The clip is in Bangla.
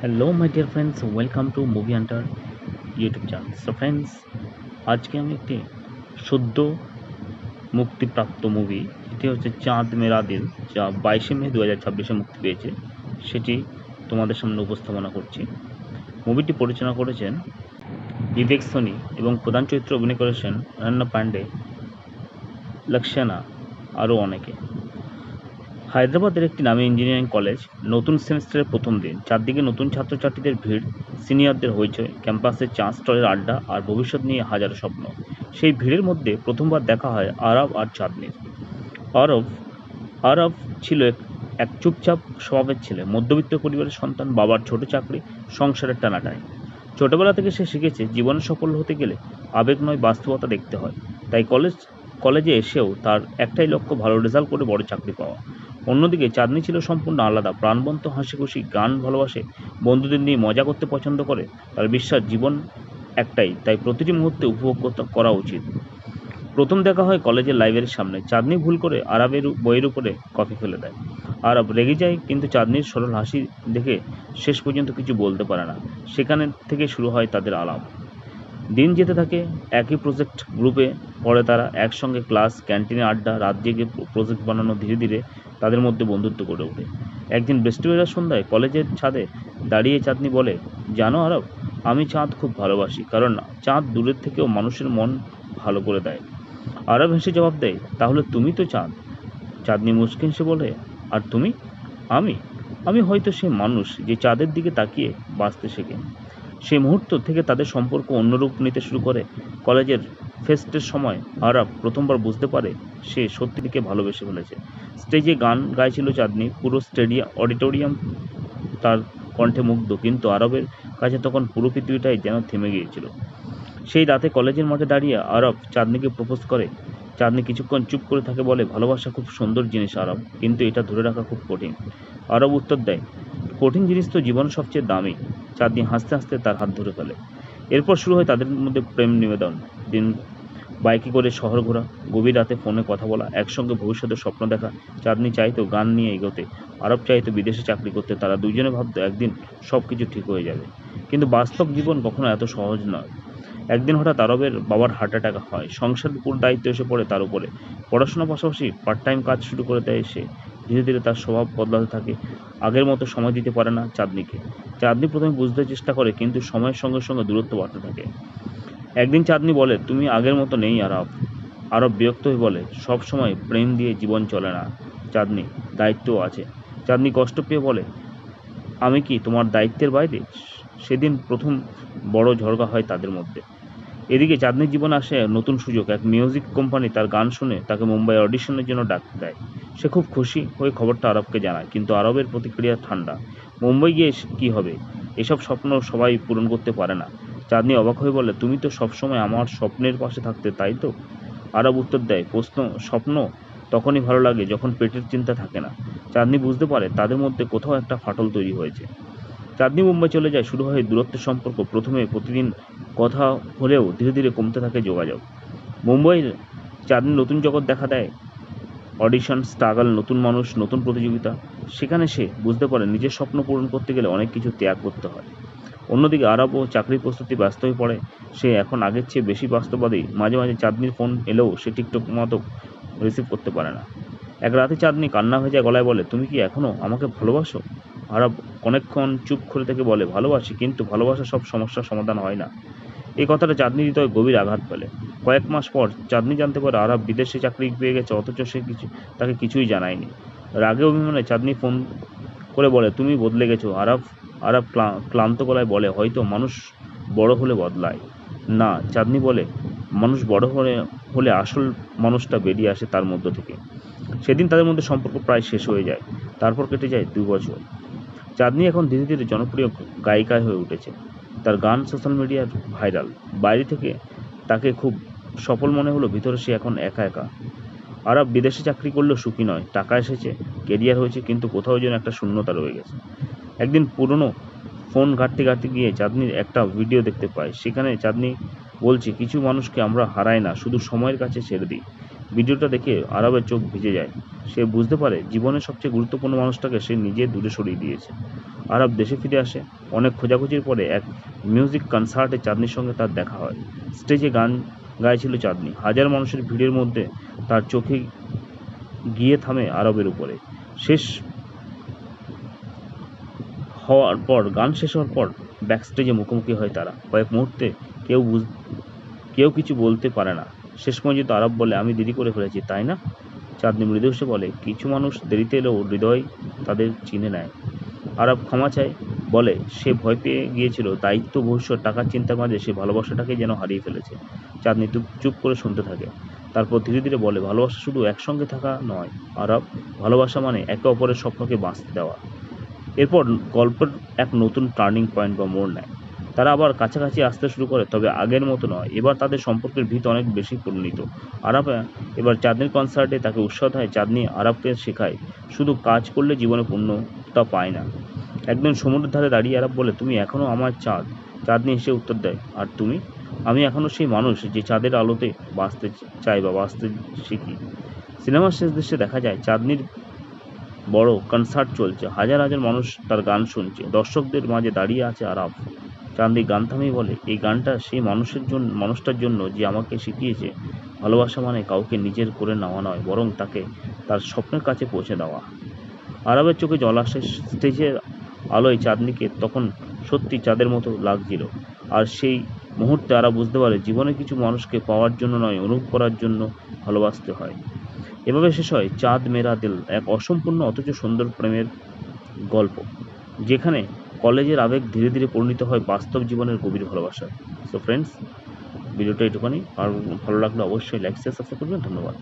Hello my dear friends, welcome to movie Hunter YouTube channel. So friends, আজকে আমি একটি সদ্য মুক্তিপ্রাপ্ত মুভি, এটি হচ্ছে চাঁদ মেরা দিল, যা 22শে মে 2026-এ মুক্তি পেয়েছে, সেটি তোমাদের সামনে উপস্থাপনা করছি। মুভিটি পরিচালনা করেছেন বিবেক সোনি এবং প্রধান চরিত্রে অভিনয় করেছেন অনন্যা পান্ডে, লক্ষ্যানা, আরও অনেকে। হায়দ্রাবাদের একটি নামী ইঞ্জিনিয়ারিং কলেজ, নতুন সেমিস্টারের প্রথম দিন। চারদিকে নতুন ছাত্রছাত্রীদের ভিড়, সিনিয়রদের হইচই, ক্যাম্পাসে চা স্টলের আড্ডা আর ভবিষ্যৎ নিয়ে হাজারো স্বপ্ন। সেই ভিড়ের মধ্যে প্রথমবার দেখা হয় আরব আর চাঁদনির। আরব আরব ছিল এক চুপচাপ স্বভাবের ছেলে, মধ্যবিত্ত পরিবারের সন্তান, বাবার ছোট চাকরি, সংসারের টানাটানি। ছোটবেলা থেকে সে শিখেছে জীবনে সফল হতে গেলে আবেগ নয়, বাস্তবতা দেখতে হয়। তাই কলেজে এসেও তার একটাই লক্ষ্য, ভালো রেজাল্ট করে বড় চাকরি পাওয়া। অন্যদিকে চাঁদনি ছিল সম্পূর্ণ আলাদা, প্রাণবন্ত, হাসিখুশি, গান ভালোবাসে, বন্ধুদের নিয়ে মজা করতে পছন্দ করে। তার বিশ্বাস জীবন একটাই, তাই প্রতিটি মুহূর্তে উপভোগ করা উচিত। প্রথম দেখা হয় কলেজের লাইব্রেরির সামনে। চাঁদনি ভুল করে আরবের বইয়ের উপরে কফি ফেলে দেয়। আরব রেগে যায়, কিন্তু চাঁদনির সরল হাসি দেখে শেষ পর্যন্ত কিছু বলতে পারে না। সেখানে থেকে শুরু হয় তাদের আলাপ। দিন যেতে থাকে, একই প্রজেক্ট গ্রুপে পড়ে তারা, একসঙ্গে ক্লাস, ক্যান্টিনে আড্ডা, রাত জেগে প্রজেক্ট বানানো। ধীরে ধীরে তাদের মধ্যে বন্ধুত্ব গড়ে ওঠে। একদিন বৃষ্টিভেজা সন্ধ্যায় কলেজের ছাদে দাঁড়িয়ে চাঁদনি বলে, জানো আরব, আমি চাঁদ খুব ভালোবাসি, কারণ চাঁদ দূরের থেকেও মানুষের মন ভালো করে দেয়। আরব হেসে জবাব দেয়, তাহলে তুমি তো চাঁদ। চাঁদনি মুচকি হেসে বলে, আর তুমি? আমি আমি হয়তো সে মানুষ যে চাঁদের দিকে তাকিয়ে বাঁচতে শেখে। সেই মুহূর্ত থেকে তাদের সম্পর্ক অন্য রূপ নিতে শুরু করে। কলেজের ফেস্টের সময় আরব প্রথমবার বুঝতে পারে সে সত্যিকে ভালোবেসে ফেলেছে। স্টেজে গান গাইছিল চাঁদনি, পুরো অডিটোরিয়াম তার কণ্ঠে মুগ্ধ, কিন্তু আরবের কাছে তখন পুরো পৃথিবীটাই যেন থেমে গিয়েছিল। সেই রাতে কলেজের মাঠে দাঁড়িয়ে আরব চাঁদনিকে প্রপোজ করে। চাঁদনি কিছুক্ষণ চুপ করে থাকে, বলে, ভালোবাসা খুব সুন্দর জিনিস আরব, কিন্তু এটা ধরে রাখা খুব কঠিন। আরব উত্তর দেয়, কঠিন জিনিস তো জীবন সবচেয়ে দামি। চাঁদনি হাসতে হাসতে তার হাত ধরে ফেলে। এরপর শুরু হয় তাদের মধ্যে প্রেম নিবেদন। দিন বাইকে করে শহর ঘোরা, গভীর রাতে ফোনে কথা বলা, একসঙ্গে ভবিষ্যতের স্বপ্ন দেখা। চাঁদনি চাইতো গান নিয়ে এগোতে, আরব চাইতো বিদেশে চাকরি করতে। তারা দুজনে ভাবতো একদিন সব কিছু ঠিক হয়ে যাবে, কিন্তু বাস্তব জীবন কখনো এত সহজ নয়। একদিন হঠাৎ আরবের বাবার হার্ট অ্যাটাক হয়। সংসারের পুরো দায়িত্ব এসে পড়ে তার উপরে। পড়াশোনার পাশাপাশি পার্ট টাইম কাজ শুরু করে দেয় সে। ধীরে ধীরে তার স্বভাব বদলাতে থাকে। আগের মতো সময় দিতে পারে না চাঁদনিকে। চাঁদনি প্রথমে বুঝতে চেষ্টা করে, কিন্তু সময়ের সঙ্গে সঙ্গে দূরত্ব বাড়তে থাকে। একদিন চাঁদনি বলে, তুমি আগের মতো নেই আরব। আরব বিরক্ত হয়ে বলে, সব সময় প্রেম দিয়ে জীবন চলে না চাঁদনি, দায়িত্বও আছে। চাঁদনি কষ্ট পেয়ে বলে, আমি কি তোমার দায়িত্বের বাইরে? সেদিন প্রথম বড় ঝগড়া হয় তাদের মধ্যে। এদিকে চাঁদনির জীবনে আসে নতুন সুযোগ। এক মিউজিক কোম্পানি তার গান শুনে তাকে মুম্বাই অডিশনের জন্য ডাক দেয়। সে খুব খুশি হয়ে খবরটা আরবকে জানায়, কিন্তু আরবের প্রতিক্রিয়া ঠান্ডা। মুম্বাই গিয়ে কী হবে? এসব স্বপ্ন সবাই পূরণ করতে পারে না। চাঁদনি অবাক হয়ে বলে, তুমি তো সবসময় আমার স্বপ্নের পাশে থাকতে, তাই তো? আরব উত্তর দেয়, স্বপ্ন তখনই ভালো লাগে যখন পেটের চিন্তা থাকে না। চাঁদনি বুঝতে পারে তাদের মধ্যে কোথাও একটা ফাটল তৈরি হয়েছে। চাঁদনি মুম্বাই চলে যায়, শুরু হয় দূরত্বের সম্পর্ক। প্রথমে প্রতিদিন কথা হলেও ধীরে ধীরে কমতে থাকে যোগাযোগ। মুম্বাইয়ের চাঁদনি নতুন জগৎ দেখা দেয়, অডিশন, স্ট্রাগল, নতুন মানুষ, নতুন প্রতিযোগিতা। সেখানে সে বুঝতে পারে নিজের স্বপ্ন পূরণ করতে গেলে অনেক কিছু ত্যাগ করতে হয়। অন্যদিকে আরব ও চাকরির প্রস্তুতি ব্যস্ত হয়ে পড়ে। সে এখন আগের চেয়ে বেশি বাস্তববাদী। মাঝে মাঝে চাঁদনির ফোন এলেও সে ঠিকঠাক মতো রিসিভ করতে পারে না। এক রাতে চাঁদনি কান্না ভেজা গলায় বলে, তুমি কি এখনও আমাকে ভালোবাসো? আরব অনেকক্ষণ চুপ করে থেকে বলে, ভালোবাসি, কিন্তু ভালোবাসা সব সমস্যার সমাধান হয় না। এই কথাটা চাঁদনির হৃদয়ে গভীর আঘাত ফেলে। কয়েক মাস পর চাঁদনি জানতে পারে আরব বিদেশে চাকরি পেয়ে গেছে, অথচ সে তাকে কিছুই জানায়নি। রাগে অভিমানে চাঁদনি ফোন করে বলে, তুমি বদলে গেছো আরব। আরব ক্লান্ত গলায় বলে, হয়তো মানুষ বড় হলে বদলায়। না, চাঁদনি বলে, মানুষ বড় হলে আসল মানুষটা বেরিয়ে আসে তার মধ্য থেকে। সেদিন তাদের মধ্যে সম্পর্ক প্রায় শেষ হয়ে যায়। তারপর কেটে যায় 2 বছর। চাঁদনি এখন ধীরে ধীরে জনপ্রিয় গায়িকা হয়ে উঠেছে। তার গান সোশ্যাল মিডিয়ার ভাইরাল। বাইরে থেকে তাকে খুব সফল মনে হলো, ভিতরে সে এখন একা একা। আরব বিদেশে চাকরি করলেও সুখী নয়। টাকা এসেছে, কেরিয়ার হয়েছে, কিন্তু কোথাও যেন একটা শূন্যতা রয়ে গেছে। একদিন পুরনো ফোন ঘাঁটতে ঘাঁটতে গিয়ে চাঁদনির একটা ভিডিও দেখতে পায়। সেখানে চাঁদনি বলছে, কিছু মানুষকে আমরা হারাই না, শুধু সময়ের কাছে ছেড়ে দিই। ভিডিওটা দেখে আরবের চোখ ভিজে যায়। সে বুঝতে পারে জীবনের সবচেয়ে গুরুত্বপূর্ণ মানুষটাকে সে নিজে দূরে সরিয়ে দিয়েছে। আরব দেশে ফিরে আসে। অনেক খোঁজাখুঁজির পরে এক মিউজিক কনসার্টে চাঁদনির সঙ্গে তার দেখা হয়। স্টেজে গান গাইছিল চাঁদনি। হাজার মানুষের ভিড়ের মধ্যে তার চোখে গিয়ে থামে আরবের উপরে। গান শেষ হওয়ার পর ব্যাকস্টেজে মুখোমুখি হয় তারা। কয়েক মুহূর্তে কেউ কিছু বলতে পারে না। শেষ পর্যন্ত আরব বলে, আমি দেরি করে ফেলেছি, তাই না? চাঁদনি মৃদু হেসে বলে, কিছু মানুষ দেরিতে এলেও হৃদয় তাদের চিনে নেয়। আরব ক্ষমা চায়, বলে সে ভয় পেয়ে গিয়েছিল, দায়িত্ব, ভবিষ্যৎ, টাকার চিন্তার মাঝে সে ভালোবাসাটাকে যেন হারিয়ে ফেলেছে। চাঁদনি চুপ করে শুনতে থাকে। তারপর ধীরে ধীরে বলে, ভালোবাসা শুধু একসঙ্গে থাকা নয় আরব, ভালোবাসা মানে একে অপরের স্বপ্নকে বাঁচতে দেওয়া। এরপর গল্পের এক নতুন টার্নিং পয়েন্ট বা মোড় নেয়। তারা আবার কাছাকাছি আসতে শুরু করে, তবে আগের মতো নয়। এবার তাদের সম্পর্কের ভিত অনেক বেশি পরিণত। আরব এবার চাঁদনির কনসার্টে তাকে উৎসাহ দেয়। চাঁদনি আরবকে শেখায়, শুধু কাজ করলে জীবনে পূর্ণতা পায় না। একদিন সমুদ্রের ধারে দাঁড়িয়ে আরব বলে, তুমি এখনো আমার চাঁদ। চাঁদনি হেসে উত্তর দেয়, আর তুমি? আমি এখনো সেই মানুষ যে চাঁদের আলোতে বাঁচতে চাই বা বাঁচতে শিখি। সিনেমার শেষ দৃশ্যে দেখা যায় চাঁদনির বড় কনসার্ট চলছে। হাজার হাজার মানুষ তার গান শুনছে। দর্শকদের মাঝে দাঁড়িয়ে আছে আরব। চাঁদনি গান থামিয়ে বলে, এই গানটা সেই মানুষটার জন্য যে আমাকে শিখিয়েছে ভালোবাসা মানে কাউকে নিজের করে নেওয়া নয়, বরং তাকে তার স্বপ্নের কাছে পৌঁছে দেওয়া। আরবের চোখে জল আসে। স্টেজের আলোয় চাঁদনিকে তখন সত্যি চাঁদের মতো লাগছিল। আর সেই মুহূর্তে আরব বুঝতে পারে, জীবনে কিছু মানুষকে পাওয়ার জন্য নয়, অনুভব করার জন্য ভালোবাসতে হয়। এভাবে শেষ হয় চাঁদ মেরা দিল, এক অসম্পূর্ণ অথচ সুন্দর প্রেমের গল্প, যেখানে কলেজের আবেগ ধীরে ধীরে পরিণত হয় বাস্তব জীবনের গভীর ভালোবাসায়। সো ফ্রেন্ডস, ভিডিওটা এটুখানি। আর ভালো লাগলে অবশ্যই লাইক শেয়ার সাবস্ক্রাইব করবেন। ধন্যবাদ।